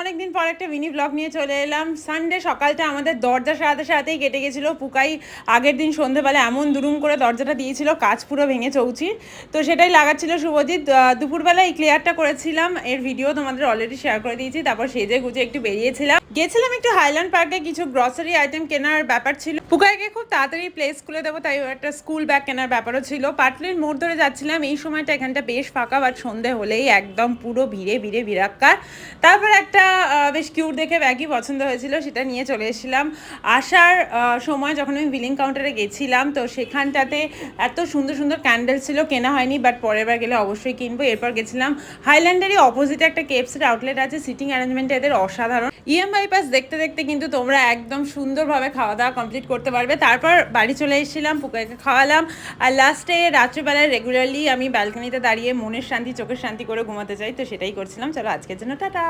অনেকদিন পর একটা মিনি ব্লগ নিয়ে চলে এলাম। সানডে সকালটা আমাদের দরজার সাথেই কেটে গেছিলো। পুকাই আগের দিন সন্ধ্যেবেলা এমন দুরুম করে দরজাটা দিয়েছিল, কাঁচ পুরো ভেঙে চৌচির। তো সেটাই লাগাচ্ছিল শুভজিৎ। দুপুরবেলা এই ক্লিয়ারটা করেছিলাম, এর ভিডিও তোমাদের অলরেডি শেয়ার করে দিয়েছি। তারপর সেজে গুজে একটু গেছিলাম একটু হাইল্যান্ড পার্কে, কিছু গ্রসারি আইটেম কেনার ব্যাপার ছিল। পুকাইকে খুব তাড়াতাড়ি প্লে স্কুলে দেবো, তাই একটা স্কুল ব্যাগ কেনার ব্যাপারও ছিল। পাটলির মোড় ধরে যাচ্ছিলাম, এই সময়টা এখানটা বেশ ফাঁকা, বাট সন্ধে হলেই একদম পুরো ভিড়ে ভিড়াক্কার। তারপর একটা বেশ কিউট দেখে ব্যাগই পছন্দ হয়েছিল, সেটা নিয়ে চলে এসেছিলাম। আসার সময় যখন আমি বিলিং কাউন্টারে গেছিলাম, তো সেখানটাতে এত সুন্দর সুন্দর ক্যান্ডেল ছিল, কেনা হয়নি, বাট পরের বার গেলে অবশ্যই কিনবো। এরপর গেছিলাম হাইল্যান্ডেরই অপোজিটে একটা কেএফসির আউটলেট আছে, সিটিং অ্যারেঞ্জমেন্ট এদের অসাধারণ। বাইপাস দেখতে দেখতে কিন্তু তোমরা একদম সুন্দরভাবে খাওয়া দাওয়া কমপ্লিট করতে পারবে। তারপর বাড়ি চলে এসেছিলাম, পুকাইকে খাওয়ালাম। আর লাস্টে রাত্রিবেলায় রেগুলারলি আমি ব্যালকনিতে দাঁড়িয়ে মনের শান্তি চোখের শান্তি করে ঘুমাতে চাই, তো সেটাই করছিলাম। চলো আজকের জন্য টাটা।